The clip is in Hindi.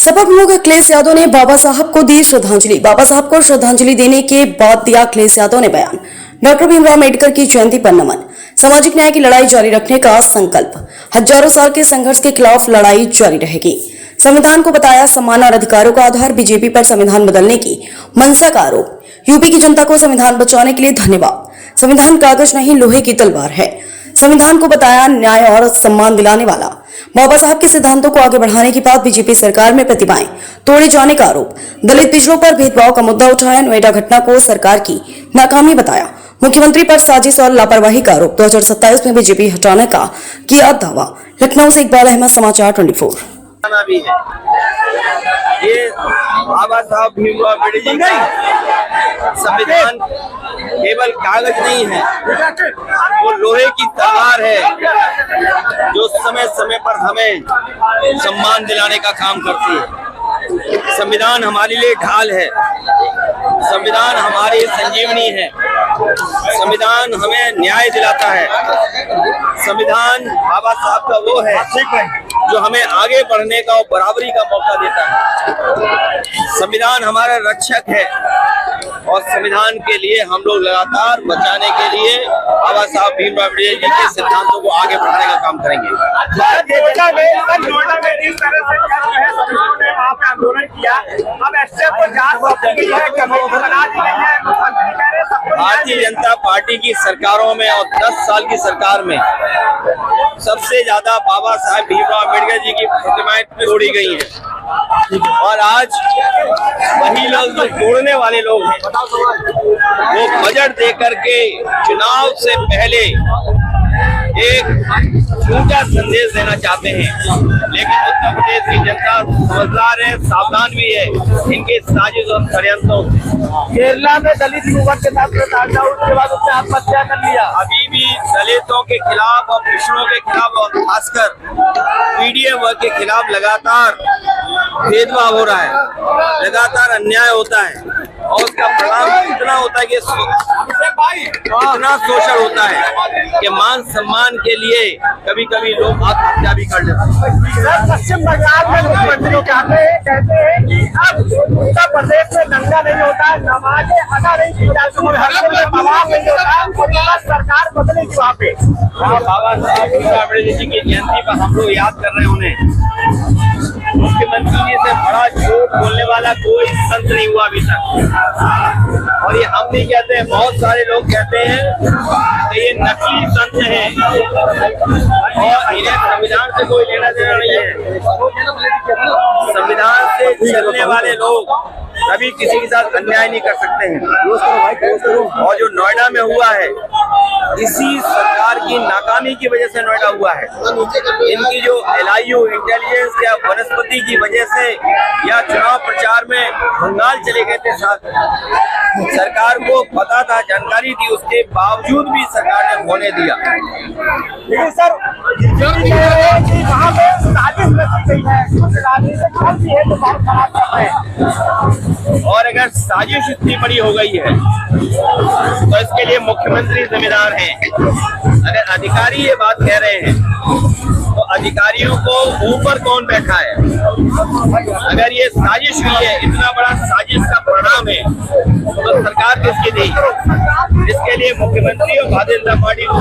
सपा प्रमुख अखिलेश यादव ने बाबा साहब को दी श्रद्धांजलि। बाबा साहब को श्रद्धांजलि देने के बाद दिया अखिलेश यादव ने बयान। डॉक्टर भीमराव अम्बेडकर की जयंती पर नमन। सामाजिक न्याय की लड़ाई जारी रखने का संकल्प। हजारों साल के संघर्ष के खिलाफ लड़ाई जारी रहेगी। संविधान को बताया सम्मान और अधिकारों का आधार। बीजेपी पर संविधान बदलने की मंशा का आरोप। यूपी की जनता को संविधान बचाने के लिए धन्यवाद। संविधान कागज नहीं, लोहे की तलवार है। संविधान को बताया न्याय और सम्मान दिलाने वाला। बाबा साहब के सिद्धांतों को आगे बढ़ाने की बात। बीजेपी सरकार में प्रतिमाएं तोड़े जाने का आरोप। दलित पिछड़ों पर भेदभाव का मुद्दा उठाया। नोएडा घटना को सरकार की नाकामी बताया। मुख्यमंत्री पर साजिश और लापरवाही का आरोप। 2027 में बीजेपी हटाने का किया दावा। लखनऊ से इकबाल अहमद, समाचार 24। भी है ये बाबा साहब भीमराव अम्बेडकर का संविधान केवल कागज नहीं है, वो लोहे की तलवार है जो समय समय पर हमें सम्मान दिलाने का काम करती है। संविधान हमारे लिए ढाल है, संविधान हमारी संजीवनी है, संविधान हमें न्याय दिलाता है। संविधान बाबा साहब का वो है जो हमें आगे बढ़ने का और बराबरी का मौका देता है। संविधान हमारा रक्षक है और संविधान के लिए हम लोग लगातार बचाने के लिए बाबा साहब भीमराव अम्बेडकर जी के सिद्धांतों को आगे बढ़ाने का काम करेंगे। आंदोलन किया, अब ऐसे भारतीय जनता पार्टी की सरकारों में और 10 साल की सरकार में सबसे ज्यादा बाबा साहब भीमराव अम्बेडकर जी की प्रतिमाएं तोड़ी गई हैं और आज वही लोग जो तोड़ने वाले लोग हैं वो बजट देकर के चुनाव से पहले एक झूठा संदेश देना चाहते हैं, लेकिन उत्तर प्रदेश की जनता समझदार है, सावधान भी है इनके साजिश और षड्यंत्रों से। केरला में दलित युवक के साथ उसके बाद उसने आत्महत्या कर लिया। अभी भी दलितों के खिलाफ और पिछड़ों के खिलाफ और खासकर पीडीएफ वर्ग के खिलाफ लगातार भेदभाव हो रहा है, लगातार अन्याय होता है और उसका परिणाम इतना होता है कि इतना शोषण होता है कि मान सम्मान के लिए कभी कभी लोग आत्महत्या भी कर लेते हैं। पश्चिम बंगाल में मुख्यमंत्री कहते हैं कि अब उत्तर प्रदेश में दंगा नहीं होता है, नमाजें अदा नहीं की जाती, नहीं होता, सरकार बदलेगी वहाँ पे। बाबा साहब भीमराव अम्बेडकर जी की जयंती पर हम लोग याद कर रहे हैं उन्हें। मुख्यमंत्री जी से बड़ा झूठ बोलने वाला कोई संत नहीं हुआ अभी तक, और ये हम नहीं कहते हैं, बहुत सारे लोग कहते हैं कि ये नकली संत हैं और इन्हें संविधान से कोई लेना देना नहीं है। संविधान से चलने वाले लोग कभी किसी के साथ अन्याय नहीं कर सकते हैं और जो नोएडा में हुआ है इसी सरकार की नाकामी की वजह से नोएडा हुआ है। इनकी जो LIU इंटेलिजेंस या वनस्पति की वजह से या चुनाव प्रचार में बंगाल चले गए थे, साथ सरकार को पता था, जानकारी थी, उसके बावजूद भी सरकार ने होने दिया। लेकिन सर वहाँ पे साजिश रची गई है तो बहुत खराब कर रहे हैं। और अगर साजिश इतनी बड़ी हो गई है तो इसके लिए मुख्यमंत्री जिम्मेदार हैं। अगर अधिकारी ये बात कह रहे हैं तो अधिकारियों को ऊपर कौन बैठा है? अगर ये साजिश हुई है, इतना बड़ा साजिश का परिणाम है, तो सरकार किसकी दी? इसके लिए मुख्यमंत्री और भारतीय जनता पार्टी को